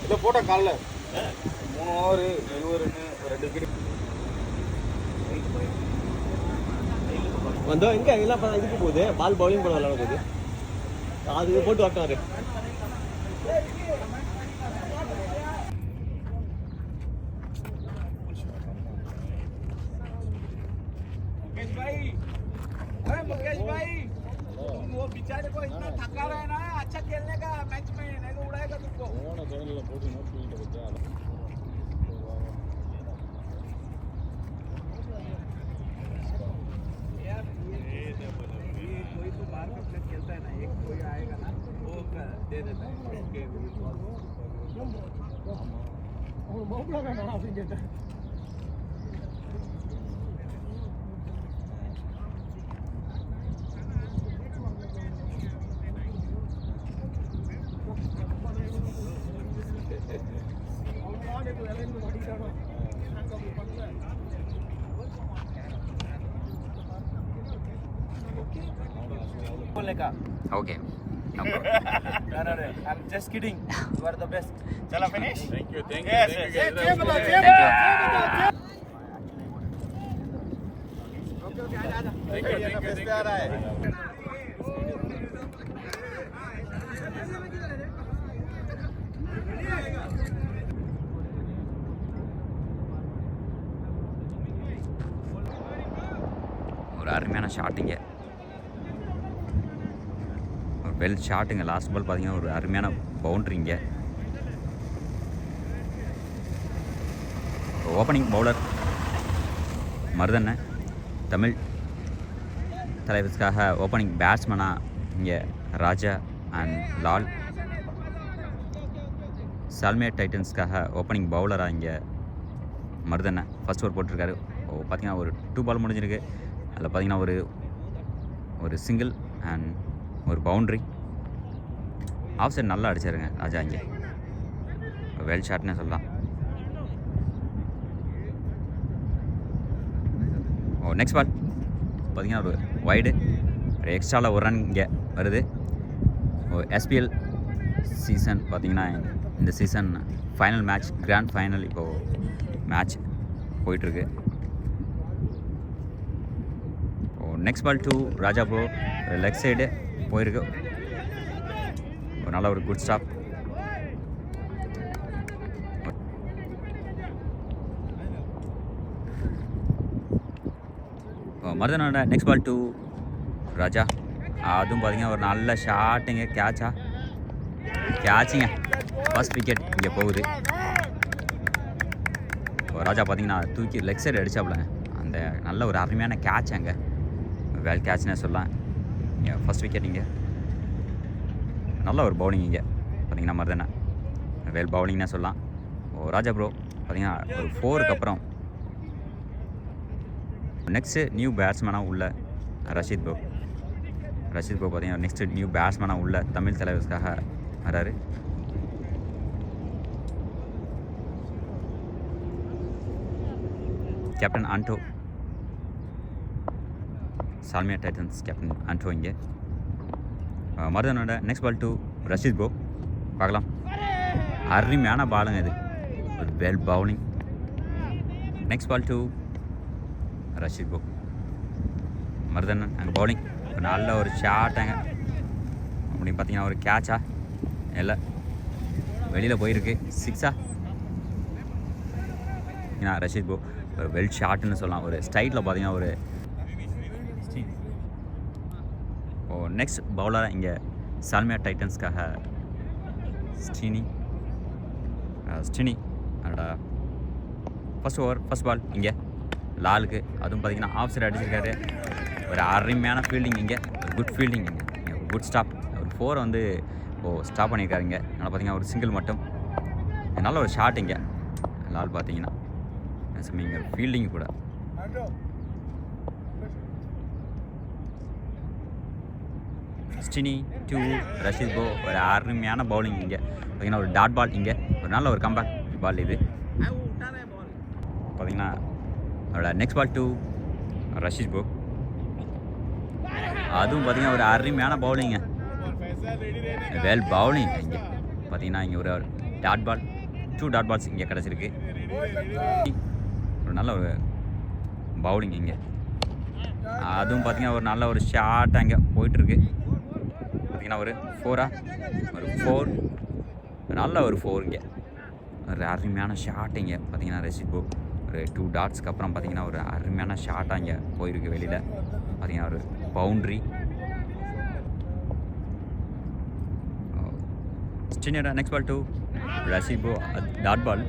இதை போட்டால் காலைல 3 ஓவர் 20 ரன்னு 2 விக்கெட் வந்தோம். எங்கே எல்லாம் இதுக்கு போகுது, பால் பவுலிங் பண்ண விளாட போகுது. அது போட்டு வரட்டாரு. मुकेश भाई वो बेचारे को इतना थका रहा है ना, अच्छा खेलने का मैच में, नहीं तो उड़ाएगा तुमको। यार ये कोई तो बाहर का प्लेयर खेलता है ना, एक कोई आएगा ना वो दे देता है ओके वो बहुत लगा ना आप देता है। Okay. No problem. No, I'm just kidding. You are the best. चला finish. Thank you. Thank you. ஒரு அருமையான ஷாட்டுங்க, ஒரு வெல் ஷாட்டுங்க. லாஸ்ட் பால் பார்த்தீங்கன்னா ஒரு அருமையான பவுண்ட்ரிங்க. ஓப்பனிங் பவுலர் மருதண்ணன், தமிழ் தலைவர்ஸ்க்காக ஓப்பனிங் பேட்ஸ்மேனாக இங்கே ராஜா அண்ட் லால், சால்மே டைட்டன்ஸ்க்காக ஓப்பனிங் பவுலராக இங்கே மருதண்ணன் ஃபர்ஸ்ட் ஓவர் போட்டிருக்காரு. பார்த்தீங்கன்னா ஒரு 2 பால் முடிஞ்சிருக்கு. அதில் பார்த்தீங்கன்னா ஒரு சிங்கிள் அண்ட் ஒரு பவுண்ட்ரி. ஆஃப் சைட் நல்லா அடிச்சாருங்க ராஜா. இங்கே வெல் ஷாட்னே சொல்லலாம். நெக்ஸ்ட் பால் பார்த்தீங்கன்னா ஒரு வைடு, ஒரு எக்ஸ்ட்ராவில் ஒரு ரன் இங்கே வருது. எஸ்பிஎல் சீசன் பார்த்தீங்கன்னா இந்த season final match, grand final இப்போது மேட்ச் போயிட்டுருக்கு. Next ball to Raja bro, leg side போயிருக்கு. ஒரு நல்ல ஒரு குட் ஸ்டாப். மருதனோட நெக்ஸ்ட் பால் டு ராஜா, அதுவும் பார்த்தீங்கன்னா ஒரு நல்ல ஷாட்டுங்க. கேட்சுங்க, ஃபர்ஸ்ட் விக்கெட் இங்கே போகுது. ராஜா பார்த்தீங்கன்னா தூக்கி லெக் சைடு அடிச்சாப்புலங்க. அந்த நல்ல ஒரு அருமையான கேட்ச், அங்கே வேல் கேட்ச்னே சொல்லலாம். இங்கே ஃபர்ஸ்ட் விக்கெட். இங்கே நல்ல ஒரு பவுலிங் இங்கே பார்த்தீங்கன்னா மருதண்ணா வேல் பவுலிங்னே சொல்லலாம். ராஜா ப்ரோ பார்த்தீங்கன்னா ஒரு 4க்கு அப்புறம் நெக்ஸ்ட்டு நியூ பேட்ஸ்மேனாக உள்ள ரஷீத் ப்ரோ பார்த்தீங்கன்னா நெக்ஸ்ட்டு நியூ பேட்ஸ்மேனாக உள்ள தமிழ் தலைவர்ஸ்க்காக வராரு. Captain Anto, Salmiya titans captain Anto இங்கே. மருதனோட next ball to Rashid bro. பார்க்கலாம், அருமையான பாலுங்க இது, ஒரு well bowling. Next ball to Rashid bro. மருதனன் அங்கே பவுலிங், ஒரு நல்ல ஒரு ஷாட்டாங்க. அப்படின்னு பார்த்தீங்கன்னா ஒரு கேட்சா இல்லை, வெளியில் போயிருக்கு. 6ஆ ரஷீத் ப்ரோ ஒரு வெல் ஷாட்டுன்னு சொல்லலாம். ஒரு ஸ்டைலில் பார்த்தீங்கன்னா ஒரு நெக்ஸ்ட் பவுலராக இங்கே சால்மியா டைட்டன்ஸ்க்காக ஸ்டினி அதோட ஃபர்ஸ்ட் ஓவர் ஃபர்ஸ்ட் பால் இங்கே லாலுக்கு. அதுவும் பார்த்தீங்கன்னா ஆஃப் சைடு அடிச்சிருக்காரு. ஒரு அருமையான ஃபீல்டிங் இங்கே, ஒரு குட் ஃபீல்டிங் இங்கே, ஒரு குட் ஸ்டாப். ஒரு 4 வந்து ஸ்டாப் பண்ணியிருக்காரு இங்கே. அதனால் பார்த்தீங்கன்னா ஒரு சிங்கிள் மட்டும். நல்ல ஒரு ஷாட் இங்கே லால் பார்த்தீங்கன்னா. இங்கே ஃபீல்டிங் கூட. ஸ்டினி டு ரஷீத் ப்ரோ, ஒரு அருமையான பவுலிங் இங்கே பார்த்தீங்கன்னா. ஒரு டாட் பால் இங்கே, ஒரு நல்ல ஒரு கம்பேக் பால் இது பார்த்தீங்கன்னா. அவரோட next ball to Rashid bro, அதுவும் பார்த்தீங்கன்னா ஒரு அருமையான பவுலிங்க, வெல் பவுலிங் இங்கே. பார்த்தீங்கன்னா இங்கே ஒரு டாட் பால் 2 டாட் பால்ஸ் இங்கே கிடச்சிருக்கு. ஒரு நல்ல ஒரு பவுலிங் இங்கே, அதுவும் பார்த்தீங்கன்னா ஒரு நல்ல ஒரு ஷாட் அங்கே போயிட்டுருக்கு. பார்த்தீங்கன்னா ஒரு 4 ஒரு 4 நல்ல ஒரு 4 இங்கே ஒரு அருமையான ஷாட் இங்கே பார்த்தீங்கன்னா ரஷீத் ப்ரோ ஒரு 2 டாட்ஸ்க்கு அப்புறம் பார்த்தீங்கன்னா ஒரு அருமையான ஷாட்டாக இங்கே போயிருக்கு வெளியில். பார்த்தீங்கன்னா ஒரு boundary. Next ball 2 Rashid bro dot ball.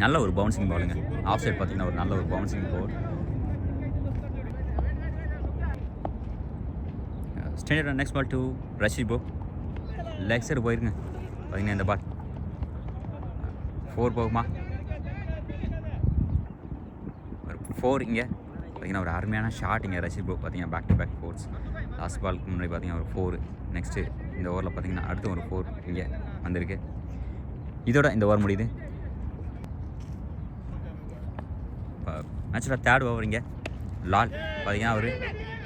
நல்ல ஒரு பவுன்சிங் பாலுங்க, ஆஃப் சைட் பார்த்தீங்கன்னா ஒரு நல்ல ஒரு bouncing ball. Standard next ball 2 Rashid bro leg side போயிருங்க. பார்த்தீங்கன்னா இந்த பால் 4 போகுமா, ஒரு 4 இங்கே பார்த்தீங்கன்னா ஒரு அருமையான ஷாட் இங்கே ரஷீத் ப்ரோ பார்த்தீங்கன்னா back to back 4s. Last பாலுக்கு முன்னாடி பார்த்தீங்கன்னா ஒரு 4. நெக்ஸ்ட்டு இந்த ஓவரில் பார்த்தீங்கன்னா அடுத்து ஒரு 4 இங்கே வந்திருக்கு. இதோட இந்த ஓவர் முடியுது. மேட்சோட 3rd ஓவர் இங்கே லால் பார்த்தீங்கன்னா ஒரு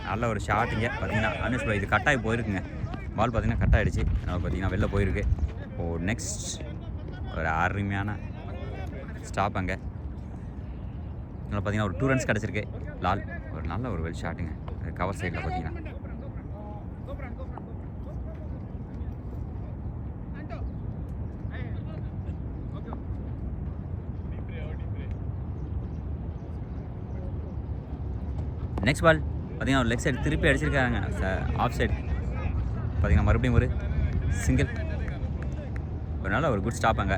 நல்ல ஒரு ஷாட் இங்கே பார்த்தீங்கன்னா அனுஷ் ப்ரோ இது கட்டாகி போயிருக்குங்க. பால் பார்த்தீங்கன்னா கட் ஆகிடுச்சு, அதனால் பார்த்தீங்கன்னா வெளில போயிருக்கு. நெக்ஸ்ட் ஒரு அருமையான ஸ்டாப் அங்கே அதனால் பார்த்தீங்கன்னா ஒரு 2 ரன்ஸ் கிடச்சிருக்கு. லால் ஒரு நல்ல ஒரு வெல் ஷாட்டுங்க கவர் சைடில் பார்த்தீங்கன்னா. நெக்ஸ்ட் பால் பார்த்தீங்கன்னா ஒரு லெக் சைடு திருப்பி அடிச்சிருக்காங்க, ஆஃப் சைடு பார்த்தீங்கன்னா மறுபடியும் ஒரு சிங்கிள். ஒரு நல்ல ஒரு குட் ஸ்டாப் அங்கே.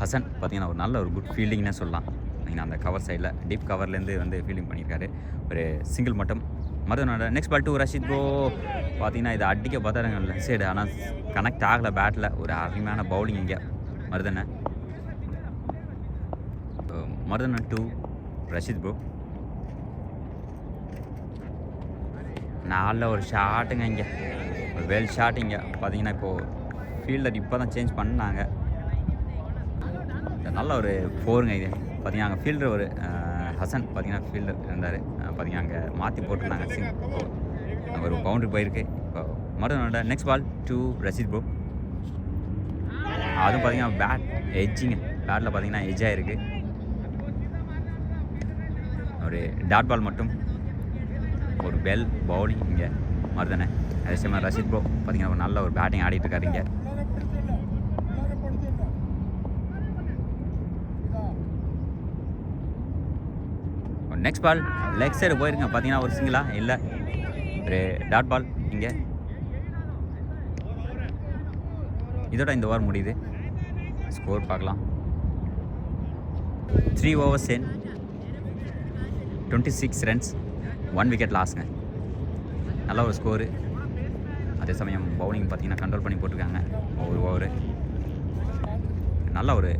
ஹசன் பார்த்தீங்கன்னா ஒரு நல்ல ஒரு குட் ஃபீல்டிங்னே சொல்லலாம். நீங்கள் அந்த கவர் சைடில் டீப் கவர்லேருந்து வந்து ஃபீல்டிங் பண்ணியிருக்காரு. ஒரு சிங்கிள் மட்டும். மறுபடியும் நெக்ஸ்ட் பால் 2 ரஷீத் ப்ரோ பார்த்தீங்கன்னா இதை அடிக்க பார்த்தாருங்க லெஃப்ட் சைடு, ஆனால் கனெக்ட் ஆகலை பேட்டில். ஒரு அருமையான பவுலிங் இங்கே மருதனை 2 ரஷீத் ப்ரோ நல்ல ஒரு ஷாட்டுங்க இங்கே ஒரு வெல் ஷாட் இங்கே பார்த்தீங்கன்னா. இப்போது ஃபீல்டர் இப்போ தான் சேஞ்ச் பண்ணாங்க. நல்ல ஒரு 4ங்க இது பார்த்தீங்கன்னா. அங்கே ஃபீல்டர் ஒரு ஹசன் பார்த்தீங்கன்னா ஃபீல்டர் இருந்தார், பார்த்தீங்கன்னா அங்கே மாற்றி போட்டிருந்தாங்க. அங்கே ஒரு பவுண்ட்ரி போயிருக்கு. இப்போ மறுபடியும் நெக்ஸ்ட் பால் 2 ரஷீத் ப்ரோ. அதுவும் பார்த்தீங்கன்னா பேட் எட்ஜிங்க, பேட்டில் பார்த்தீங்கன்னா எட்ஜ் ஆகிருக்கு. ஒரு டாட் பால் மட்டும் ஒரு பெல் பவுலிங் இங்கே மருதனை. அதே சமயம் ரஷீத் ப்ரோ பார்த்தீங்கன்னா ஒரு நல்ல ஒரு பேட்டிங் ஆடிட்டு இருக்காரு இங்கே. நெக்ஸ்ட் பால் லெக் சைடு போயிருங்க பார்த்தீங்கன்னா ஒரு சிங்கிளா இல்லை ஒரு டாட் பால் இங்கே. இதோட இந்த ஓவர் முடியுது. ஸ்கோர் பார்க்கலாம். 3 overs in 26 runs 1 wicket லாஸ்ங்க. நல்ல ஒரு ஸ்கோரு. அதே சமயம் பவுலிங் பார்த்தீங்கன்னா கண்ட்ரோல் பண்ணி போட்டிருக்காங்க ஒரு ஓவரு. நல்ல ஒரு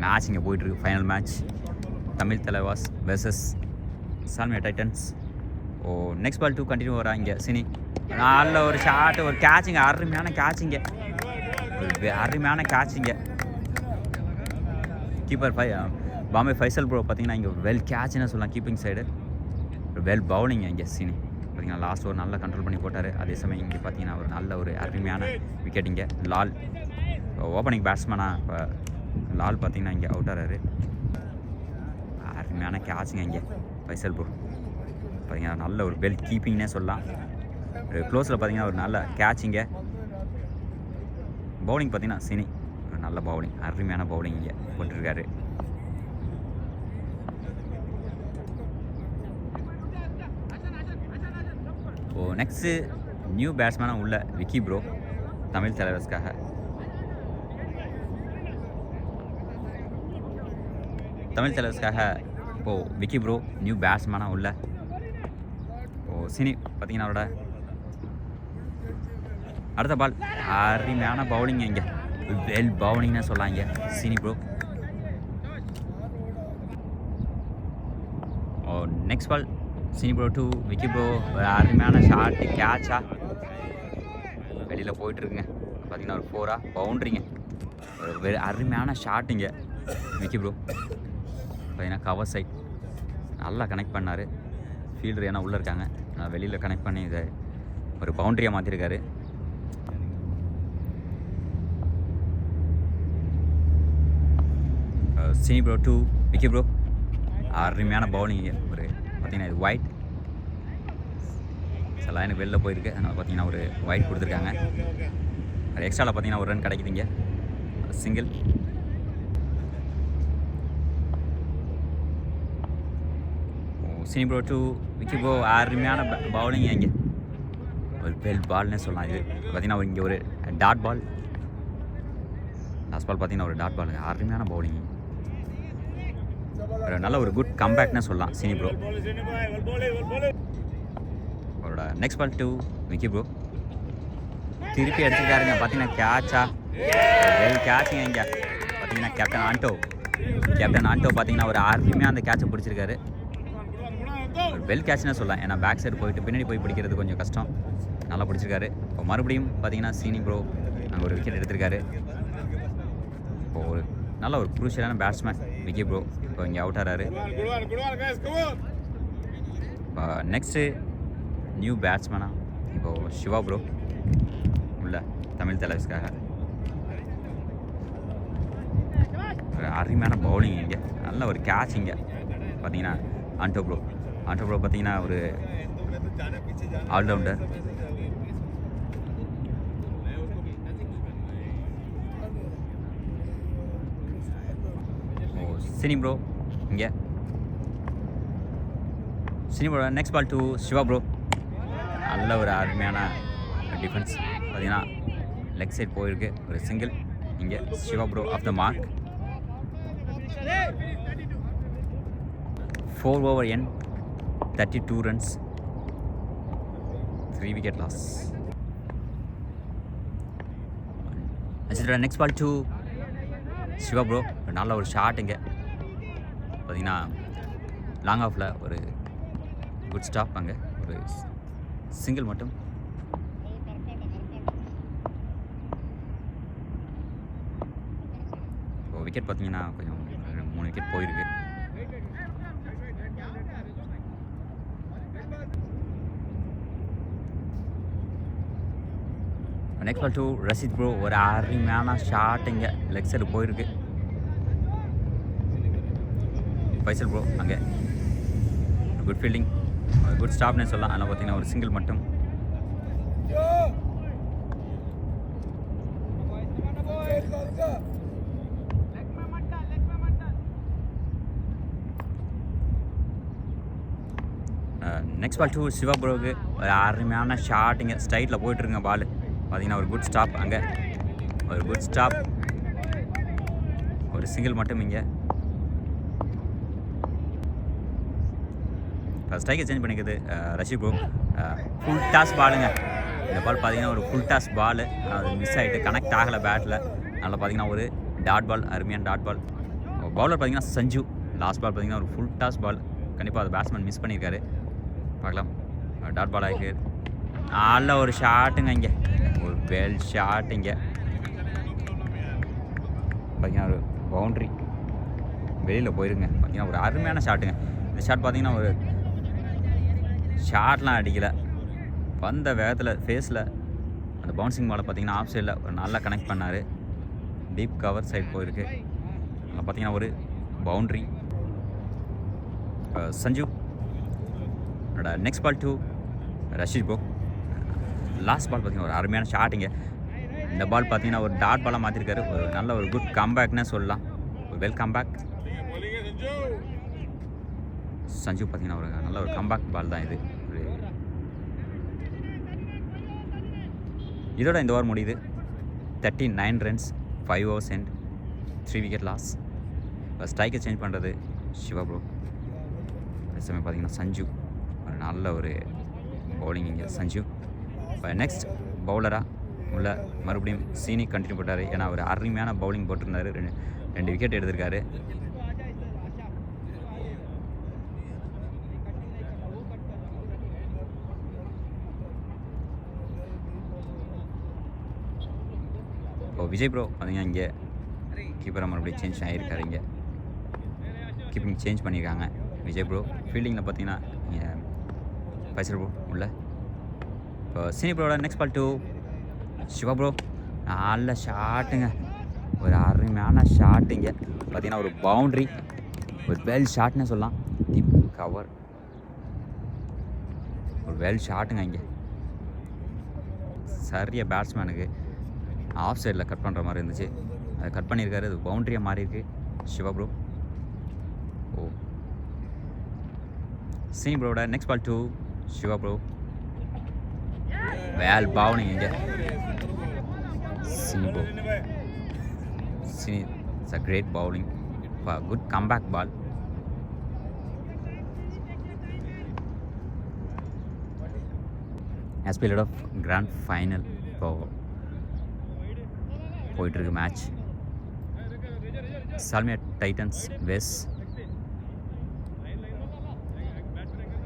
மேட்ச் இங்கே போயிட்டுருக்கு. Final match Tamil Thalaivas versus Salmiya Titans. Next ball 2 continue வரா இங்கே சினி. நல்ல ஒரு ஷாட்டு, ஒரு கேட்சிங்க, அருமையான கேட்சிங்க, ஒரு அருமையான catching. Keeper Bombay Faisal bro பார்த்தீங்கன்னா இங்கே வெல் கேட்ச்னு சொல்லலாம். கீப்பிங் சைடு வெல் பவுலிங் இங்கே சீனி பார்த்தீங்கன்னா லாஸ்ட் ஒரு நல்லா கண்ட்ரோல் பண்ணி போட்டார். அதே சமயம் இங்கே பார்த்தீங்கன்னா ஒரு நல்ல ஒரு அருமையான விக்கெட் இங்கே. லால் ஓப்பனிங் பேட்ஸ்மேனாக இப்போ லால் பார்த்தீங்கன்னா இங்கே அவுட் ஆகிறாரு. அருமையான கேட்சுங்க இங்கே ஃபைசல் ப்ரோ பார்த்தீங்கன்னா நல்ல ஒரு வெல் கீப்பிங்னே சொல்லலாம். ஒரு க்ளோஸில் பார்த்தீங்கன்னா ஒரு நல்ல கேட்சிங்க. பவுலிங் பார்த்தீங்கன்னா சினி ஒரு நல்ல பவுலிங், அருமையான பவுலிங் இங்கே போட்டிருக்காரு. நெக்ஸ்ட்டு நியூ பேட்ஸ்மேனாக உள்ள விக்கி ப்ரோ தமிழ் தலைவர்ஸ்க்காக. தமிழ் தலைவர்ஸ்க்காக இப்போது விக்கி ப்ரோ நியூ பேட்ஸ்மேனாக உள்ள சினி பார்த்தீங்கன்னா அவரோட அடுத்த பால் அருமையான பவுலிங் இங்கே வெல் பவுலிங்னு சொல்லலாம் இங்கே Sini bro. Next ball Sini bro 2 Vicky bro ஒரு அருமையான ஷாட்டு கேட்சா வெளியில் போயிட்டுருக்குங்க. பார்த்தீங்கன்னா ஒரு 4 பவுண்ட்ரிங்க, ஒரு அருமையான ஷாட்டுங்க விக்கி ப்ரோ பார்த்தீங்கன்னா கவர் சைட் நல்லா கனெக்ட் பண்ணார். ஃபீல்டர் ஏன்னா உள்ளே இருக்காங்க. நான் வெளியில் கனெக்ட் பண்ணி இதை ஒரு பவுண்ட்ரியாக மாற்றிருக்காரு. Sini bro to Vicky bro. அருமையான பவுலிங். ஒரு பார்த்தீங்கன்னா இது ஒயிட் சில லைனுக்கு வெளில போயிருக்கு. அதனால் பார்த்தீங்கன்னா ஒரு ஒயிட் கொடுத்துருக்காங்க. அது எக்ஸ்ட்ராவில் பார்த்தீங்கன்னா ஒரு ரன் கிடைக்குதுங்க. Single. Sini bro to Vicky bro. அருமையான பவுலிங் இங்கே. ஒரு பெல் பால்னே சொல்லலாம். இது பார்த்தீங்கன்னா இங்கே ஒரு டாட் பால். லாஸ்ட் பால் பார்த்தீங்கன்னா ஒரு டாட் பால். அருமையான பவுலிங். ஒரு நல்ல ஒரு குட் கம்பேக்னே சொல்லலாம் சினி ப்ரோ. அவரோட next ball to Vicky bro. திருப்பி அடிச்சிருக்காருங்க. பார்த்தீங்கன்னா கேட்சா வெல் கேட்சுங்க. இங்கே பார்த்தீங்கன்னா கேப்டன் ஆண்டோ பார்த்தீங்கன்னா ஒரு அருமையாக அந்த கேட்சை பிடிச்சிருக்காரு. ஒரு வெல் கேட்ச்னே சொல்லலாம். ஏன்னா பேக் சைடு போயிட்டு பின்னாடி போய் பிடிக்கிறது கொஞ்சம் கஷ்டம். நல்லா பிடிச்சிருக்காரு. இப்போ மறுபடியும் பார்த்தீங்கன்னா சினி ப்ரோ அங்கே ஒரு விக்கெட் எடுத்திருக்காரு. இப்போ ஒரு நல்ல ஒரு குரூஷியலான பேட்ஸ்மேன் விக்கி ப்ரோ இப்போ இங்கே அவுட் ஆகிறாரு. நெக்ஸ்ட்டு நியூ பேட்ஸ்மேனா இப்போது சிவா ப்ரோ உள்ள தமிழ் தலைவஸ்க்காக. ஒரு அருமையான பவுலிங் இங்கே. நல்ல ஒரு கேட்ச் இங்கே பார்த்தீங்கன்னா ஆண்டோ ப்ரோ பார்த்தீங்கன்னா ஒரு ஆல்ரவுண்டர். சினி ப்ரோ இங்கே. Sini bro next ball to Siva bro. நல்ல ஒரு அருமையான டிஃபென்ஸ் பார்த்தீங்கன்னா லெக் சைட் போயிருக்கு. ஒரு சிங்கிள் இங்கே. Siva bro off the mark. 4 over end 32 runs 3 wicket loss. Next ball to Siva bro. நல்ல ஒரு ஷாட் இங்கே பார்த்தீங்கன்னா லாங் ஆஃபில் ஒரு குட் ஸ்டாப். அங்கே ஒரு சிங்கிள் மட்டும். இப்போ விக்கெட் பார்த்தீங்கன்னா கொஞ்சம் 3 விக்கெட் போயிருக்கு. Next ball to Rashid bro. ஒரு அருமையான ஷாட் இங்கே லெக் சைடு போயிருக்கு. ஃபைசல் ப்ரோ அங்கே குட் ஃபீல்டிங் குட் ஸ்டாப்னே சொல்லலாம். அதனால் பார்த்தீங்கன்னா ஒரு சிங்கிள் மட்டும். நெக்ஸ்ட் பால் டு சிவா ப்ரோவுக்கு ஒரு அருமையான ஷாட் இங்கே ஸ்ட்ரைட்டில் போயிட்டுருங்க பால். பார்த்தீங்கன்னா ஒரு குட் ஸ்டாப் அங்கே ஒரு குட் ஸ்டாப். ஒரு சிங்கிள் மட்டும் இங்கே. ஸ்ட்ரைக்கை சேஞ்ச் பண்ணிக்குது ரஷீத் ப்ரோ. ஃபுல் டாஸ் பாலுங்க. இந்த பால் பார்த்தீங்கன்னா ஒரு ஃபுல் டாஸ் பால். அது மிஸ் ஆகிட்டு கனெக்ட் ஆகலை பேட்டில். அதனால் பார்த்தீங்கன்னா ஒரு டாட் பால். அருமையான டாட் பால். பவுலர் பார்த்தீங்கன்னா சஞ்சு. லாஸ்ட் பால் பார்த்தீங்கன்னா ஒரு ஃபுல் டாஸ் பால். கண்டிப்பாக அது பேட்ஸ்மேன் மிஸ் பண்ணியிருக்காரு. பார்க்கலாம். டாட் பால் ஆகிருக்கு. நல்ல ஒரு ஷாட்டுங்க இங்கே. ஒரு வெல் ஷாட் இங்கே பார்த்தீங்கன்னா ஒரு பவுண்ட்ரி வெளியில் போயிருங்க. பார்த்தீங்கன்னா ஒரு அருமையான ஷாட்டுங்க. இந்த ஷாட் பார்த்தீங்கன்னா ஒரு ஷாட்லாம் அடிக்கலை. வந்த வேகத்தில் ஃபேஸில் அந்த பவுன்சிங் பாலை பார்த்தீங்கன்னா ஆஃப் சைடில் ஒரு நல்லா கனெக்ட் பண்ணார். டீப் கவர் சைட் போயிருக்கு. அதில் பார்த்தீங்கன்னா ஒரு boundary. Sanju next ball to Rashid bro. Last ball பார்த்தீங்கன்னா ஒரு அருமையான ஷாட்டிங்க. இந்த பால் பார்த்தீங்கன்னா ஒரு டாட் பாலாக மாற்றிருக்காரு. ஒரு நல்ல ஒரு குட் கம்பேக்னே சொல்லலாம். ஒரு வெல் கம்பேக். சஞ்சு பார்த்தீங்கன்னா ஒரு நல்ல ஒரு கம்பேக் பால் தான் இது. இதோட இந்த ஓவர் முடியுது. 39 runs 5 overs and 3 wicket loss. இப்போ ஸ்ட்ரைக்கை சேஞ்ச் பண்ணுறது சிவா ப்ரோ. அதே சமயம் பார்த்தீங்கன்னா சஞ்சு ஒரு நல்ல ஒரு பவுலிங் இங்கே சஞ்சு. இப்போ நெக்ஸ்ட் பவுலராக உள்ள மறுபடியும் சீனி கண்டினியூ போட்டார். ஏன்னா ஒரு அருமையான பவுலிங் போட்டிருந்தார். 2 விக்கெட் எடுத்திருக்காரு. இப்போ விஜய் ப்ரோ பார்த்தீங்கன்னா இங்கே கீப்பராக மறுபடியும் சேஞ்ச் ஆகியிருக்காரு. இங்கே கீப்பிங் சேஞ்ச் பண்ணியிருக்காங்க விஜய் ப்ரோ. ஃபீல்டிங்கில் பார்த்தீங்கன்னா ஃபைசல் ப்ரோ உள்ள. இப்போ சினி ப்ரோட next ball to Siva bro. நல்ல ஷாட்டுங்க, ஒரு அருமையான ஷாட்டுங்க. பார்த்தீங்கன்னா ஒரு பவுண்ட்ரி, ஒரு வெல் ஷாட்னே சொல்லலாம். டீப் கவர், ஒரு வெல் ஷாட்டுங்க. இங்கே சரியா பேட்ஸ்மேனுக்கு ஆஃப் சைடில் கட் பண்ணுற மாதிரி இருந்துச்சு, அதை கட் பண்ணியிருக்காரு. அது பவுண்ட்ரியாக மாறி இருக்கு சிவா ப்ரோ. ஓ சினி ப்ரோட next ball to Siva bro. Well bowling இங்கே Sini bro. Sini it's a great bowling, good comeback ball. SPL of grand final இப்போ போயிட்டுருக்கு match. Salmiya titans vs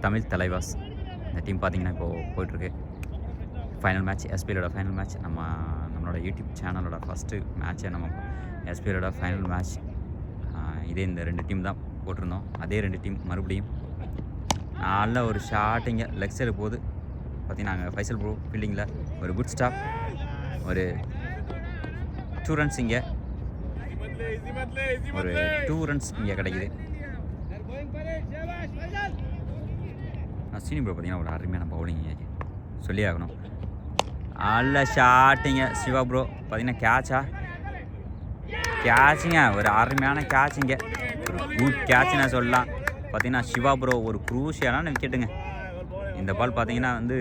Tamil Thalaivas. இந்த டீம் பார்த்தீங்கன்னா இப்போது போயிட்டுருக்கு ஃபைனல் மேட்ச், எஸ்பிஎலோட ஃபைனல் மேட்ச். நம்மளோட யூடியூப் சேனலோட ஃபஸ்ட்டு மேட்ச்சை நம்ம எஸ்பிஎலோட ஃபைனல் மேட்ச். இதே இந்த 2 டீம் தான் போட்டிருந்தோம், அதே 2 டீம் மறுபடியும். நல்ல ஒரு ஷாட்டிங்க லெக் சைடு போகுது. பார்த்தீங்கன்னா நாங்கள் ஃபைசல் ப்ரோ ஃபீல்டிங்கில் ஒரு குட் ஸ்டாப், ஒரு 2 ரன்ஸ் இங்கே, ஒரு 2 ரன்ஸ் இங்கே கிடைக்குது. சீனி ப்ரோ பார்த்தீங்கன்னா ஒரு அருமையான பவுலிங் சொல்லி ஆகணும். நல்ல ஷாட்டிங்க சிவா ப்ரோ. பார்த்தீங்கன்னா கேட்சுங்க, ஒரு அருமையான கேட்சுங்க, ஒரு குட் கேட்சுன்னு சொல்லலாம். பார்த்தீங்கன்னா சிவா ப்ரோ ஒரு குரூஷியலான விக்கெட்டுங்க. இந்த பால் பார்த்தீங்கன்னா வந்து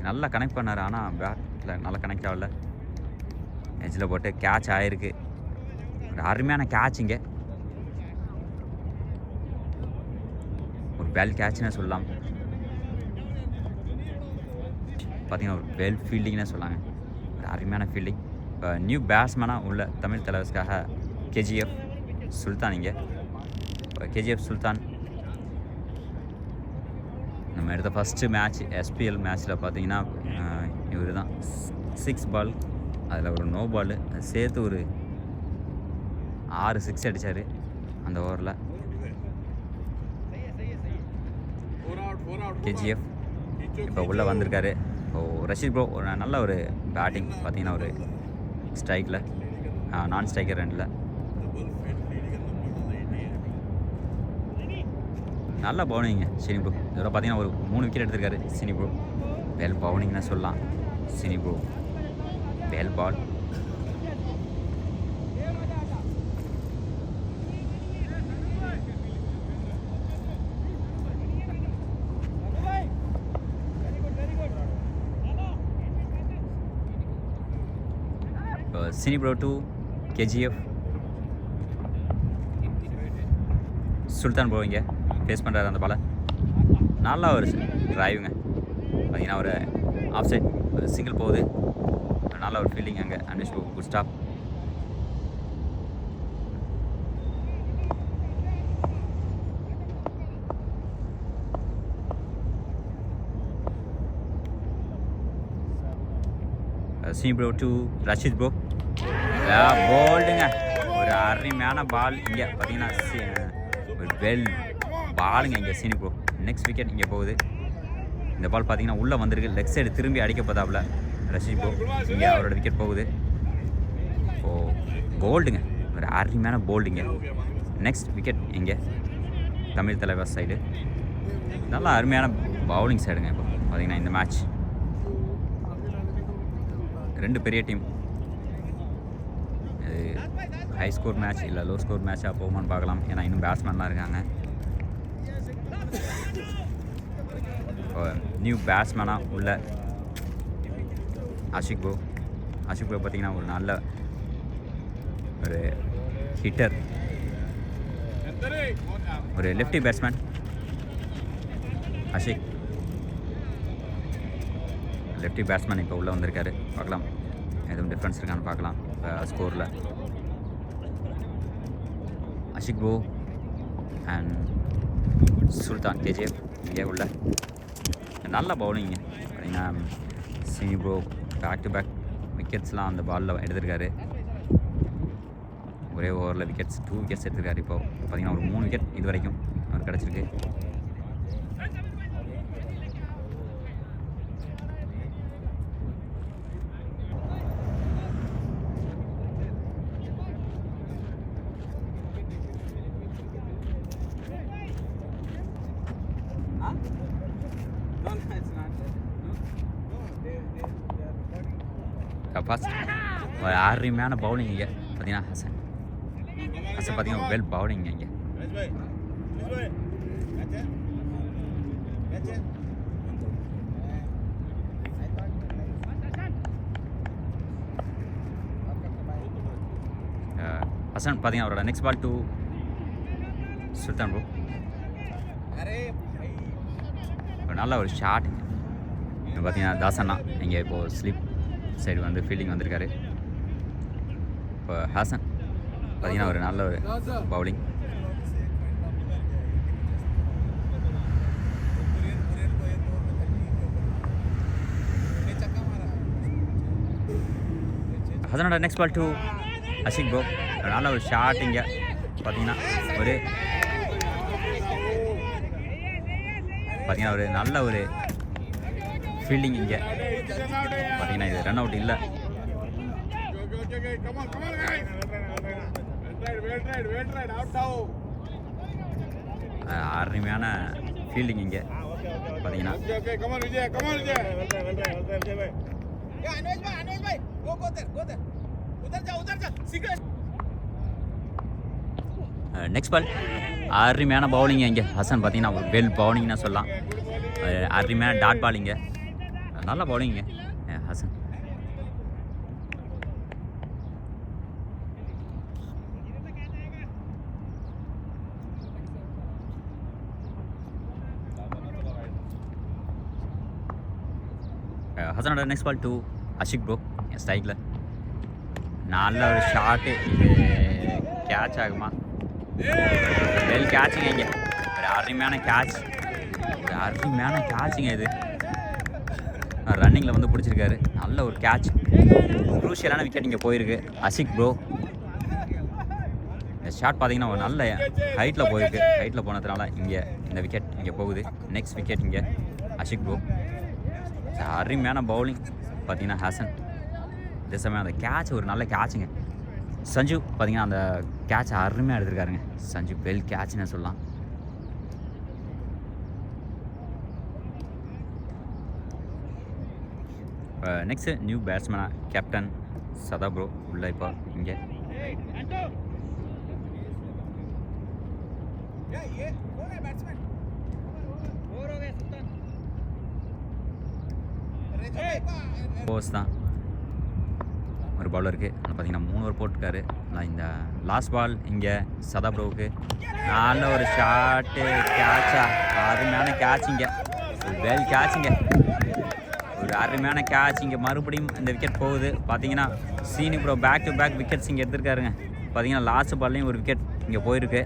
நல்லா கனெக்ட் பண்ணார், ஆனால் பேட்டில் நல்லா கனெக்ட் ஆகல, எட்ஜில் போட்டு கேட்ச் ஆகிருக்கு. ஒரு அருமையான கேட்சுங்க, ஒரு வெல் கேட்ச்னே சொல்லலாம். பார்த்தீங்கன்னா ஒரு வெல் ஃபீல்டிங்னே சொல்லாங்க, ஒரு அருமையான ஃபீல்டிங். இப்போ நியூ பேட்ஸ்மேனாக உள்ள தமிழ் தலைவர்ஸ்க்காக கேஜிஎஃப் சுல்தான். இங்கே கேஜிஎஃப் சுல்தான் நம்ம எடுத்த ஃபஸ்ட்டு மேட்ச் எஸ்பிஎல் மேட்ச்சில் பார்த்தீங்கன்னா இவர் தான் 6 பால், அதில் ஒரு நோ பால், அது சேர்த்து ஒரு 6 6 அடித்தார் அந்த ஓவரில். கேஜிஎஃப் இப்போ உள்ளே வந்திருக்காரு. ரஷீத் ப்ரோ ஒரு நல்ல ஒரு பேட்டிங். பார்த்தீங்கன்னா ஒரு ஸ்ட்ரைக்கில், நான் ஸ்ட்ரைக்கர் 2ல் நல்ல பவுலிங்க சினி ப்ரோ. இதோட பார்த்தீங்கன்னா ஒரு 3 விக்கெட் எடுத்திருக்காரு சினி ப்ரோ. வெல் பவுலிங்னு சொல்லலாம் Sini bro, well ball. Sini bro to KGF Sultan bro இங்கே ஃபேஸ் பண்ணுறாரு அந்த பாலை. நல்லா ஒரு டிரைவுங்க. பார்த்தீங்கன்னா ஒரு ஆஃப் சைட் ஒரு சிங்கிள் போகுது, நல்ல ஒரு ஃபீல்டிங் அங்கே. Anvish bro good stop. Sini bro to Rashid bro. போல்டுங்க, ஒரு அருமையான பால் இங்கே. பார்த்தீங்கன்னா ஒரு வெல் பாலுங்க இங்கே சினி ப்ரோ. நெக்ஸ்ட் விக்கெட் இங்கே போகுது. இந்த பால் பார்த்தீங்கன்னா உள்ளே வந்திருக்கு, லெக் சைடு திரும்பி அடிக்கப்பதாவில் ரஷீத் ப்ரோ. இங்கே அவரோட விக்கெட் போகுது. போல்டுங்க, ஒரு அருமையான போல்டுங்க. நெக்ஸ்ட் விக்கெட் இங்கே தமிழ் தலைவர் சைடு. நல்லா அருமையான பவுலிங் சைடுங்க. இப்போ பார்த்தீங்கன்னா இந்த மேட்ச் 2 பெரிய டீம். இது ஹை ஸ்கோர் மேட்ச் இல்லை லோ ஸ்கோர் மேட்சாக போகுமான்னு பார்க்கலாம், ஏன்னா இன்னும் பேட்ஸ்மேன்லாம் இருக்காங்க. நியூ பேட்ஸ்மேனாக உள்ள ஆஷிக் ப்ரோ. ஆஷிக் ப்ரோ பார்த்திங்கன்னா ஒரு நல்ல ஒரு ஹிட்டர், ஒரு lefty batsman Ashiq. Lefty batsman இப்போ உள்ளே வந்திருக்காரு. பார்க்கலாம் எதுவும் டிஃப்ரென்ஸ் இருக்கான்னு பார்க்கலாம் இப்போ ஸ்கோரில். ஆஷிக் ப்ரோ அண்ட் சுல்தான் கேஜிஎஃப் இங்கே உள்ள நல்ல பவுலிங்க. பார்த்தீங்கன்னா Sini bro back to back விக்கெட்ஸ்லாம் அந்த பாலில் எடுத்திருக்காரு. ஒரே ஓவரில் விக்கெட்ஸ் 2 விக்கெட்ஸ் எடுத்திருக்காரு. இப்போது பார்த்தீங்கன்னா ஒரு 3 விக்கெட் இது வரைக்கும் அவர் கிடச்சிருக்கு. No, it's not. No, they are recording. First ஒரு அருமையான பவுலிங் இங்கே பார்த்தீங்கன்னா ஹசன் பார்த்தீங்கன்னா வெல் பவுலிங் இங்கே ஹசன் பார்த்தீங்கன்னா அவரோட next ball to Sultan bro ஒரு நல்ல ஒரு ஷாட் இங்கே பார்த்தீங்கன்னா தாசண்ணா இங்கே இப்போது ஸ்லிப் சைடு வந்து ஃபீல்டிங் வந்திருக்காரு. இப்போ ஹாசன் பார்த்தீங்கன்னா ஒரு நல்ல ஒரு பவுலிங். ஹசனோட next ball to Ashiq bro ஒரு நல்ல ஒரு ஷாட் இங்கே பார்த்தீங்கன்னா ஒரு நல்ல ஒரு ஃபீல்டிங் இங்கே பார்த்தீங்கன்னா இது ரன் அவுட் இல்லை. அருமையான ஃபீல்டிங் இங்கே பார்த்தீங்கன்னா நெக்ஸ்ட் பால் அருமையான பவுலிங் இங்கே ஹசன் பார்த்தீங்கன்னா ஒரு வெல் பவுலிங்னா சொல்லலாம். அருமையான டாட் பாலிங்க நல்ல பவுலிங்க ஹசன். ஹசனோட next ball to Ashiq bro ஸ்ட்ரைக்கில் நல்ல ஒரு ஷாட்டு. இது கேட்ச் ஆகுமா? வெல் கேட்சுங்க இங்கே ஒரு அருமையான கேட்சுங்க இது ரன்னிங்கில் வந்து பிடிச்சிருக்காரு. நல்ல ஒரு கேட்ச் க்ரூஷியலான விக்கெட் இங்கே போயிருக்கு அஷிக் ப்ரோ. இந்த ஷாட் பார்த்தீங்கன்னா ஒரு நல்ல ஹைட்டில் போயிருக்கு. ஹைட்டில் போனதுனால இங்கே இந்த விக்கெட் இங்கே போகுது. நெக்ஸ்ட் விக்கெட் இங்கே அஷிக் ப்ரோ. அருமையான பவுலிங் பார்த்தீங்கன்னா ஹாசன். இதே சமயம் அந்த கேட்ச் ஒரு நல்ல கேட்சுங்க. சஞ்சு பார்த்தீங்கன்னா அந்த கேட்ச் அருமையாக எடுத்துருக்காருங்க. சஞ்சு வெல் கேட்ச்னு சொல்லலாம். இப்போ நெக்ஸ்ட்டு நியூ பேட்ஸ்மேனாக கேப்டன் சதா ப்ரோ உள்ள இப்போ இங்கே போஸ் தான் ஒரு பவுலருக்கு பார்த்தீங்கன்னா 3 ஓவர் போட்டிருக்காரு. ஆனால் இந்த லாஸ்ட் பால் இங்கே சதா ப்ரோவுக்கு நல்ல ஒரு ஷாட்டு கேட்சா அருமையான கேட்சிங்க வெல் கேட்சிங்க ஒரு அருமையான கேட்ச் இங்கே மறுபடியும் இந்த விக்கெட் போகுது. பார்த்தீங்கன்னா Sini bro back to back wickets இங்கே எடுத்துருக்காருங்க. பார்த்தீங்கன்னா லாஸ்ட் பால்லையும் ஒரு விக்கெட் இங்கே போயிருக்கு.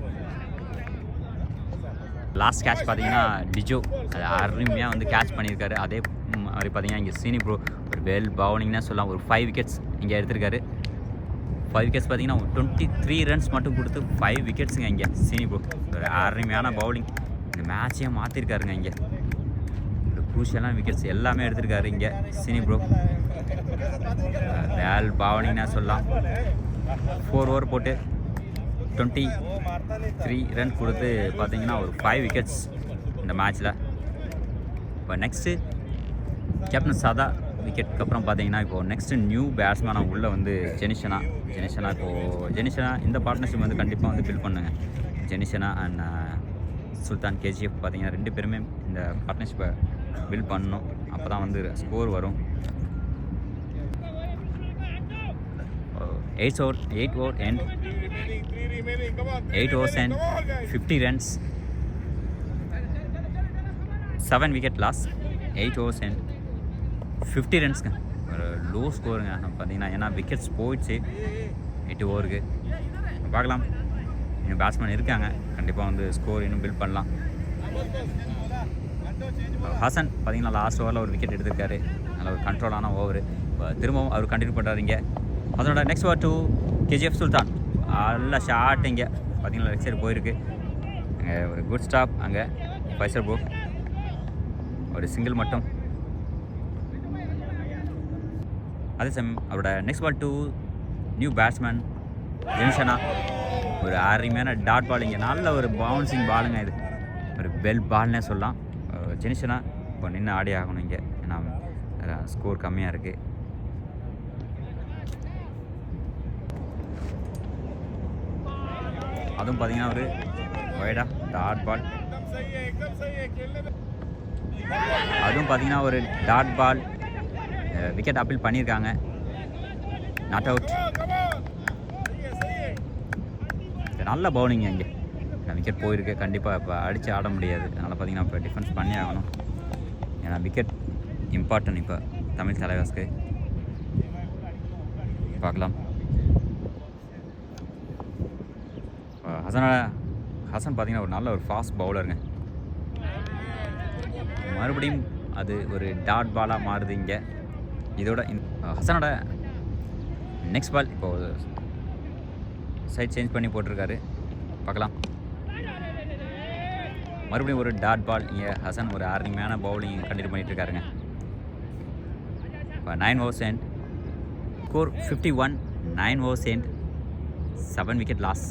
லாஸ்ட் கேட்ச் பார்த்தீங்கன்னா டிஜோ அது அருமையாக வந்து கேட்ச் பண்ணியிருக்காரு. அதே மாதிரி பார்த்தீங்கன்னா இங்கே சீனி ப்ரோ ஒரு வெல் பவுலிங்னா சொல்லலாம். ஒரு 5 விக்கெட்ஸ் இங்கே எடுத்திருக்காரு. 5 விக்கெட்ஸ் பார்த்தீங்கன்னா 23 ரன்ஸ் மட்டும் கொடுத்து 5 விக்கெட்ஸுங்க இங்கே சீனி ப்ரோ ஒரு அருமையான பவுலிங். இந்த மேட்சையே மாற்றிருக்காருங்க. இங்கே ஒரு க்ரூஷியலான விக்கெட்ஸ் எல்லாமே எடுத்திருக்காரு இங்கே சீனி ப்ரோ. வெல் பவுலிங்னா சொல்லலாம். 4 ஓவர் போட்டு 23 ரன் கொடுத்து பார்த்தீங்கன்னா ஒரு 5 விக்கெட்ஸ் இந்த மேட்ச்சில். இப்போ நெக்ஸ்ட்டு கேப்டன் சாதா விக்கெட்டுக்கு அப்புறம் பார்த்தீங்கன்னா இப்போது நெக்ஸ்ட்டு நியூ பேட்ஸ்மேனாக உள்ளே வந்து ஜெனிஷனா இந்த பார்ட்னர்ஷிப் வந்து கண்டிப்பாக வந்து பில்ட் பண்ணுங்க. ஜெனிஷனா அண்ட் சுல்தான் கேஜிஎஃப் பார்த்தீங்கன்னா 2 பேருமே இந்த பார்ட்னர்ஷிப்பை பில்ட் பண்ணணும். அப்போ தான் வந்து ஸ்கோர் வரும். 8 overs and 50 runs, 7 wicket loss, 8 overs and 50 runs ஒரு லோ ஸ்கோருங்க பார்த்தீங்கன்னா. ஏன்னா விக்கெட்ஸ் போயிடுச்சு 8 ஓவருக்கு. பார்க்கலாம் இன்னும் பேட்ஸ்மேன் இருக்காங்க, கண்டிப்பாக வந்து ஸ்கோர் இன்னும் பில்ட் பண்ணலாம். ஹாசன் பார்த்தீங்கன்னா லாஸ்ட் ஓவரில் ஒரு விக்கெட் எடுத்திருக்காரு. நல்ல ஒரு கண்ட்ரோலான ஓவர். இப்போ திரும்பவும் அவர் கண்டினியூ பண்ணுறாரு. இங்கே அதோட next over to KGF Sultan நல்ல ஷாட் இங்கே பார்த்தீங்கன்னா லெஃப்ட் சைடு போயிருக்கு. அங்கே ஒரு குட் ஸ்டாப். அங்கே ஃபைசர் ப்ரோ ஒரு சிங்கிள் மட்டும். அதே சமயம் அவரோட next ball to new batsman ஜெனிஷனா ஒரு அருமையான டாட் பால். இங்கே நல்ல ஒரு பவுன்சிங் பாலுங்க. இது ஒரு பெல் பால்னே சொல்லலாம். ஜெனிஷனா இப்போ நின்று ஆடி ஆகணும் இங்கே, ஏன்னா ஸ்கோர் கம்மியாக இருக்குது. அதுவும் பார்த்தீங்கன்னா ஒரு வைடா டாட் பால், அதுவும் பார்த்தீங்கன்னா ஒரு டாட் பால், விக்கெட் அப்பீல் பண்ணியிருக்காங்க, நாட் அவுட். நல்ல பவுலிங் இங்கே, விக்கெட் போயிருக்கு. கண்டிப்பாக இப்போ அடித்து ஆட முடியாது, அதனால் பார்த்தீங்கன்னா இப்போ டிஃபென்ஸ் பண்ணி ஆகணும், ஏன்னா விக்கெட் இம்பார்ட்டன்ட் இப்போ தமிழ் தலைவாஸ்க்கு. பார்க்கலாம். ஹசன் பார்த்தீங்கன்னா ஒரு நல்ல ஒரு ஃபாஸ்ட் பவுலருங்க. மறுபடியும் அது ஒரு டாட் பாலாக மாறுது இங்கே. இதோட ஹசனோட நெக்ஸ்ட் பால் இப்போது சைட் சேஞ்ச் பண்ணி போட்டிருக்காரு. பார்க்கலாம். மறுபடியும் ஒரு டாட் பால் இங்கே. ஹசன் ஒரு அருமையான பவுலிங் கண்டினியூ பண்ணிகிட்டு இருக்காருங்க. இப்போ 9 overs end, score 51, 9 overs end, 7 wicket loss.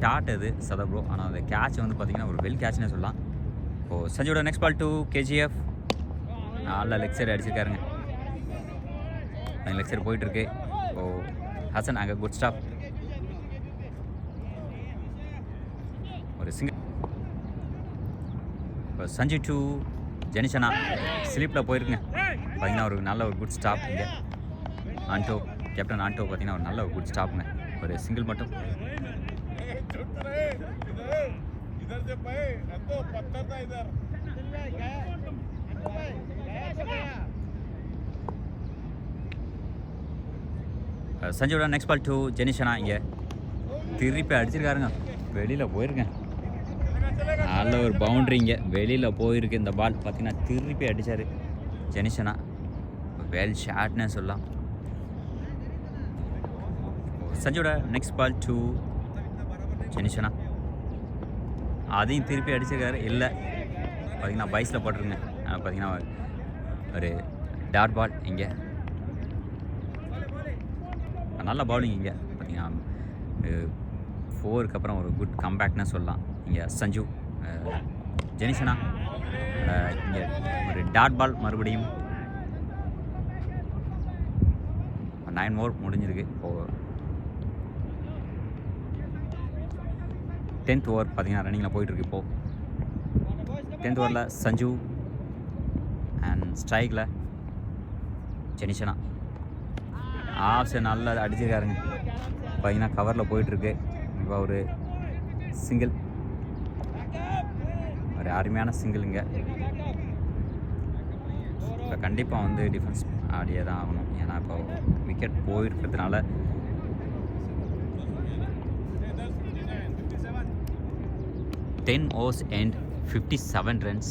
Shot அது சதப்ரோ, ஆனால் அந்த கேட்ச் வந்து பார்த்திங்கன்னா ஒரு வெல் கேட்ச்னே சொல்லலாம். இப்போது சஞ்சுவோட நெக்ஸ்ட் பால் டு கேஜிஎஃப். நல்ல லெக் சைடு அடிச்சிருக்காருங்க. லெக் சைடு போயிட்டுருக்கு. இப்போது ஹசன் அங்கே குட் ஸ்டாப். ஒரு சிங்கிள். இப்போ சஞ்சு டு ஜெனிஷனா ஸ்லீப்பில் போயிருக்குங்க. பார்த்திங்கன்னா ஒரு நல்ல ஒரு குட் ஸ்டாப் இங்கே. ஆண்டோ, கேப்டன் ஆண்டோ பார்த்திங்கன்னா ஒரு நல்ல ஒரு குட் ஸ்டாப்புங்க. ஒரு சிங்கிள் மட்டும். சஞ்சுவோட நெக்ஸ்ட் பால் டு ஜெனிஷனா இங்கே திருப்பி அடிச்சிருக்காருங்க. வெளியில் போயிருக்கேன். நல்ல ஒரு பவுண்ட்ரி இங்கே வெளியில் போயிருக்கு. இந்த பால் பார்த்தீங்கன்னா திருப்பி அடித்தார் ஜெனிஷனா. வெல் ஷாட்னே சொல்லலாம். சஞ்சுவோட நெக்ஸ்ட் பால் டு ஜெனிஷனா, அதையும் திருப்பி அடிச்சிருக்காரு. இல்லை பார்த்தீங்கன்னா பைஸில் போட்டிருங்க. பார்த்தீங்கன்னா ஒரு டாட் பால் இங்கே. நல்ல பவுலிங் இங்கே பார்த்தீங்கன்னா 4க்கு அப்புறம் ஒரு குட் கம்பேக்னு சொல்லலாம் இங்கே. சஞ்சு ஜெனிஷனா இங்கே ஒரு டாட் பால் மறுபடியும். 9 over முடிஞ்சிருக்கு. இப்போது 10th over பார்த்தீங்கன்னா ரன்னிங்கில் போயிட்டுருக்கு. இப்போது 10th overல சஞ்சு அண்ட் ஸ்ட்ரைக்கில் ஜெனிஷனா. ஆப்ஷன் நல்லா அடிச்சிருக்காருங்க. பார்த்தீங்கன்னா கவரில் போயிட்டுருக்கு. இப்போ ஒரு சிங்கிள், ஒரு அருமையான சிங்கிளுங்க. இப்போ கண்டிப்பாக வந்து டிஃபென்ஸ் ஆடியே தான் ஆகணும், ஏன்னா இப்போ விக்கெட் போயிருக்கிறதுனால. Ten overs end, 57 runs,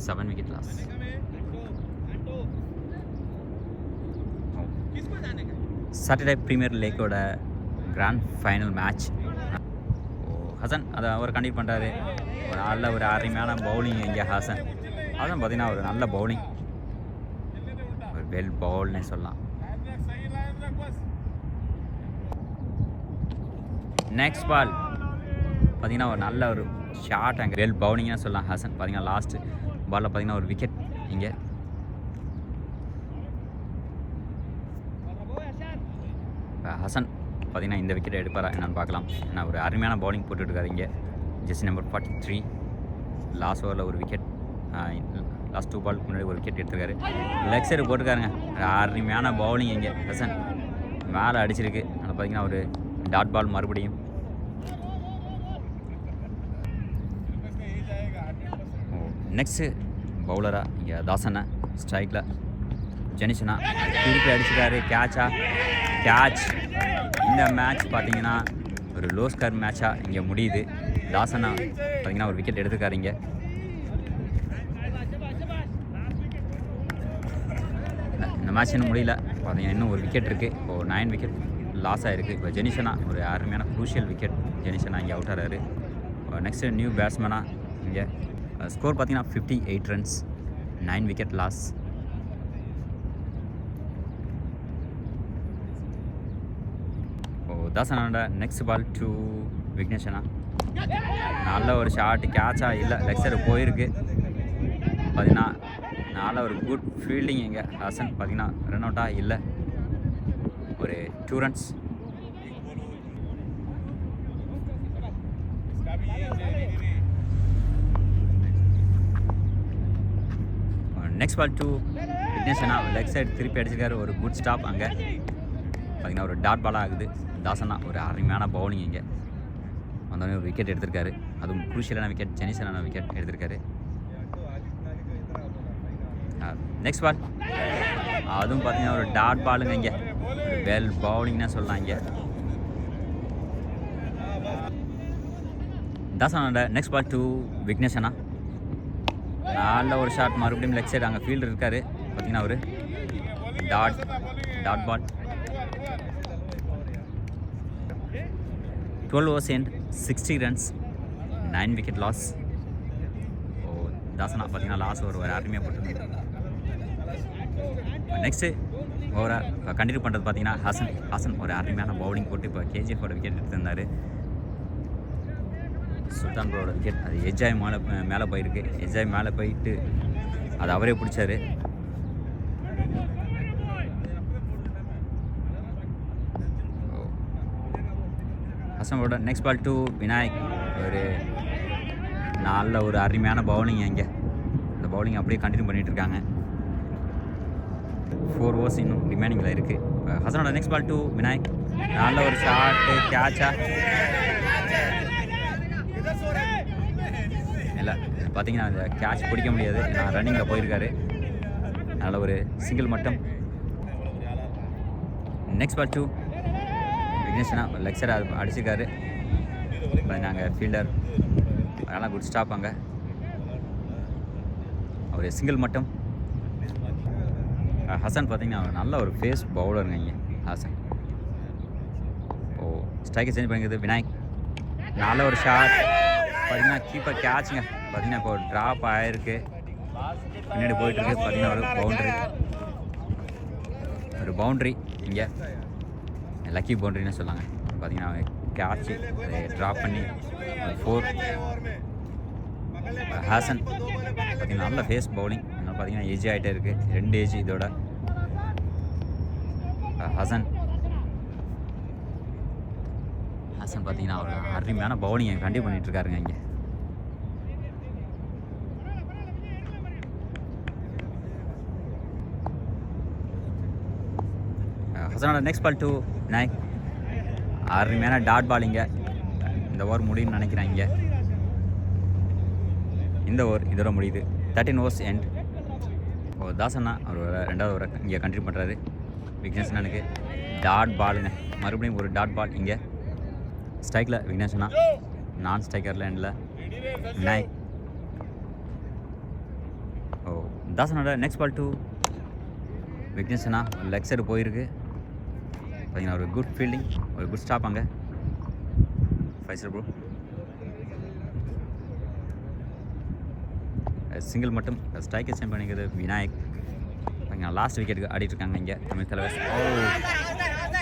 7 wicket loss. Saturday premier லீக்கோட கிராண்ட் ஃபைனல் மேட்ச். ஹசன் அதை அவர் கண்டிப்பாக பண்ணுறாரு. ஒரு நல்ல ஒரு அருமையான பவுலிங் இங்கே ஹசன். ஹசன் பார்த்தீங்கன்னா ஒரு நல்ல பவுலிங், ஒரு வெல் பவுல்னே சொல்லலாம். நெக்ஸ்ட் பால் பார்த்தீங்கன்னா ஒரு நல்ல ஒரு ஷார்ட் அங்கே வெல் பவுலிங்னே சொல்லலாம். ஹசன் பார்த்தீங்கன்னா லாஸ்ட்டு பாலில் பார்த்தீங்கன்னா ஒரு விக்கெட் இங்கே. ஹசன் பார்த்தீங்கன்னா இந்த விக்கெட்டை எடுப்பாரா என்னென்னு பார்க்கலாம். ஏன்னா ஒரு அருமையான பவுலிங் போட்டுட்ருக்காரு இங்கே. ஜெர்சி நம்பர் 43 லாஸ்ட் ஓவரில் ஒரு விக்கெட், லாஸ்ட் 2 பால் முன்னாடி ஒரு விக்கெட் எடுத்துருக்காரு. லெக் சைடு போட்டுருக்காருங்க. அருமையான பவுலிங் இங்கே. ஹசன் மேலே அடிச்சிருக்கு. அதில் பார்த்தீங்கன்னா ஒரு டாட் பால் மறுபடியும். நெக்ஸ்ட்டு பவுலராக இங்கே தாசனை ஸ்ட்ரைக்கில் ஜெனிஷனா திருப்பி அடிச்சிருக்காரு. கேட்ச். இந்த மேட்ச் பார்த்தீங்கன்னா ஒரு லோ ஸ்கோர் மேட்சாக இங்கே முடியுது. தாசனா பார்த்தீங்கன்னா ஒரு விக்கெட் எடுத்துக்காரு இங்கே. இந்த மேட்ச் இன்னும் முடியல பார்த்தீங்கன்னா, இன்னும் ஒரு விக்கெட் இருக்குது. இப்போது 9 விக்கெட் லாஸ் ஆகிருக்கு. இப்போ ஜெனிஷனா ஒரு அருமையான க்ரூஷியல் விக்கெட். ஜெனிஷனா இங்கே அவுட் ஆகிறாரு. நெக்ஸ்ட்டு நியூ பேட்ஸ்மேனாக இங்கே. ஸ்கோர் பார்த்தீங்கன்னா 58 runs, 9 wicket loss. தாசனோட நெக்ஸ்ட் பால் டு விக்னேஷனா. நல்ல ஒரு ஷாட், கேட்சாக இல்லை, லெக் சைடு போயிருக்கு. பார்த்தீங்கன்னா நல்ல ஒரு குட் ஃபீல்டிங் இங்கே. ஹசன் பார்த்தீங்கன்னா ரன் அவுட்டாக இல்லை, ஒரு 2 ரன்ஸ். நெக்ஸ்ட் பால் டு விக்னேஷனா, லெக் சைடு திருப்பி அடிச்சிருக்காரு, ஒரு குட் ஸ்டாப் அங்கே. பார்த்தீங்கன்னா ஒரு டாட் பாலாக ஆகுது. தாசனா ஒரு அருமையான பவுலிங் இங்கே வந்தோடனே ஒரு விக்கெட் எடுத்திருக்காரு, அதுவும் குரூஷியலான விக்கெட், ஜெனிசனான விக்கெட் எடுத்திருக்காரு. நெக்ஸ்ட் பால் அதுவும் பார்த்தீங்கன்னா ஒரு டாட் பாலுங்க இங்கே, வெல் பவுலிங்னா சொல்லலாம் இங்கே. தாசனோட நெக்ஸ்ட் பால் டு விக்னேஷனா, நல்ல ஒரு ஷாட், மறுபடியும் லெக் சைடு அங்கே ஃபீல்டர் இருக்காரு. பார்த்தீங்கன்னா ஒரு dot ball. 12 overs and 60 runs, 9 wicket loss. தாசனா பார்த்தீங்கன்னா லாஸ் ஓவர் ஒரு அருமையாக போட்டுருந்தாங்க. நெக்ஸ்ட்டு ஓவரை கண்டினியூ பண்ணுறது பார்த்தீங்கன்னா ஹசன் ஒரு அருமையான பவுலிங் போட்டு இப்போ கேஜிஎஃபோட விக்கெட் எடுத்திருந்தார். சுல்தான் ப்ரோட விக்கெட் அது எஜ்ஜாய் மேலே போயிருக்கு. எஜ்ஜாய் மேலே போயிட்டு அது அவரே பிடிச்சாரு. ஹசனோட நெக்ஸ்ட் பால் டு விநாயக், ஒரு நல்ல ஒரு அருமையான பவுலிங் இங்கே. இந்த பவுலிங் அப்படியே கண்டினியூ பண்ணிகிட்டு இருக்காங்க. 4 overs இன்னும் ரிமைனிங்கில் இருக்குது. ஹசனோட நெக்ஸ்ட் பால் டு விநாயக், நல்ல ஒரு ஷாட்டு, கேட்சா இல்லை. பார்த்தீங்கன்னா அந்த கேட்ச் பிடிக்க முடியாது, நான் ரன்னிங்கில் போயிருக்காரு. நல்ல ஒரு சிங்கிள் மட்டும். நெக்ஸ்ட் பால் டு விக்னேஷனா, லெக் சைடு அடிச்சிருக்காரு. நாங்கள் ஃபீல்டர் அதனால் குட் ஸ்டாப் அங்கே, ஒரு சிங்கிள் மட்டும். ஹசன் பார்த்தீங்கன்னா நல்ல ஒரு ஃபேஸ் பவுலருங்க இங்கே ஹசன். ஸ்ட்ரைக்கை சேஞ்ச் பண்ணிக்கிறது விநாயக், நல்ல ஒரு ஷாட். பார்த்தீங்கன்னா கீப்பர் கேட்சுங்க. பார்த்தீங்கன்னா இப்போ ட்ராப் ஆகிருக்கு, பின்னாடி போயிட்டுருக்கு. பார்த்தீங்கன்னா ஒரு பவுண்ட்ரி இங்கே, லக்கி பவுண்ட்ரின்னு சொல்லாங்க. பார்த்தீங்கன்னா கேட்சு அதை ட்ராப் பண்ணி 4. ஹாசன் பார்த்தீங்கன்னா நல்ல ஃபேஸ் பவுலிங். அதனால் பார்த்தீங்கன்னா ஏஜ் ஆகிட்டே இருக்குது, 2 ஏஜ் இதோட. ஹசன் பார்த்தீங்கன்னா ஒரு அருமையான பவுலிங்கை கண்டிப்பாக பண்ணிகிட்ருக்காருங்க இங்கே. ஹசனோட நெக்ஸ்ட் பால் டு நாயக், அருமையான டாட் பாலிங்க. இந்த ஓவர் முடியும்னு நினைக்கிறேன் இங்கே. இந்த ஓவர் இதோட முடியுது. 13 overs எண்ட். தாசனா அவர் 2வது ஓவரை இங்கே கண்டினியூ பண்ணுறாரு. விக்னேஷனுக்கு டாட் பாலுங்க, மறுபடியும் ஒரு டாட் பால் இங்கே. ஸ்ட்ரைக்கில் விக்னேஷனா, நான் ஸ்ட்ரைக்கரில் எண்டில் விநாயக். தாசனோட நெக்ஸ்ட் பால் டு விக்னேஷனா, லெக் சைடு போயிருக்கு. பார்த்தீங்கன்னா ஒரு குட் ஃபீல்டிங், ஒரு குட் ஸ்டாப் அங்கே. ஃபைசல் ப்ரோ சிங்கிள் மட்டும். ஸ்ட்ரைக்கை சேஞ்ச் பண்ணிக்கிறது விநாயக். பார்த்தீங்கன்னா லாஸ்ட் விக்கெட்டுக்கு ஆடிட்டுருக்காங்க இங்கே தமிழ் தலைவர்.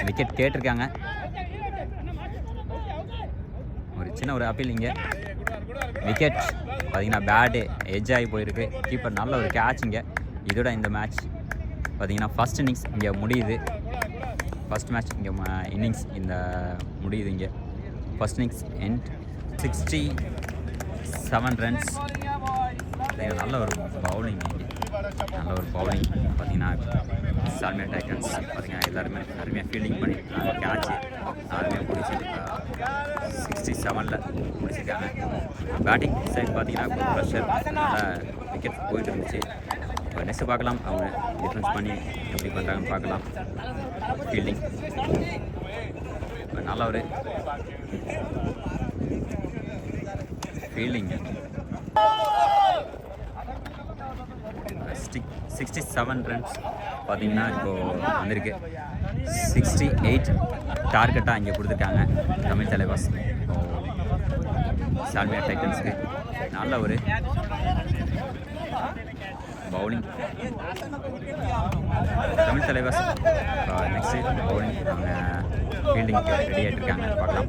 விக்கெட் கேட்டிருக்காங்க. ஒரு சின்ன ஒரு அப்பீல் இங்கே. விக்கெட் பார்த்தீங்கன்னா பேட்டு எட்ஜ் ஆகி போயிருக்கு. கீப்பர் நல்ல ஒரு கேட்ச் இங்கே. இதோட இந்த மேட்ச் பார்த்தீங்கன்னா ஃபஸ்ட் இன்னிங்ஸ் இங்கே முடியுது. ஃபஸ்ட் மேட்ச் இங்கே இன்னிங்ஸ் இந்த முடியுது இங்கே. First innings end 67 runs. நல்ல ஒரு பவுலிங் இங்கே, நல்ல ஒரு பவுலிங். பார்த்தீங்கன்னா சால்மியா டைட்டன்ஸ் பார்த்தீங்கன்னா எல்லாருமே அருமையாக ஃபீல்டிங் பண்ணி கேட்ச்சு அருமையாக பிடிச்சி 67ல் முடிச்சிருக்காங்க. பேட்டிங் சைடு பார்த்தீங்கன்னா ப்ரெஷர் விக்கெட் போயிட்டு இருந்துச்சு. நெக்ஸ்ட்டு பார்க்கலாம் அவங்க டிஃப்ரென்ஸ் பண்ணி எப்படி பண்ணுறாங்கன்னு பார்க்கலாம். ஃபீல்டிங் நல்ல ஒரு ஃபீல்டிங். 67 ரன்ஸ் பார்த்தீங்கன்னா இப்போது வந்திருக்கு. 68 டார்கெட்டாக இங்கே கொடுத்துருக்காங்க தமிழ் தலைவாஸ். சால்மியா டைட்டன்ஸுக்கு நல்ல ஒரு பவுலிங். தமிழ் தலைவர் நெக்ஸ்ட் பவுலிங் அவங்க ஃபீல்டிங் ரெடி ஆகிட்டு இருக்காங்க பார்க்கலாம்.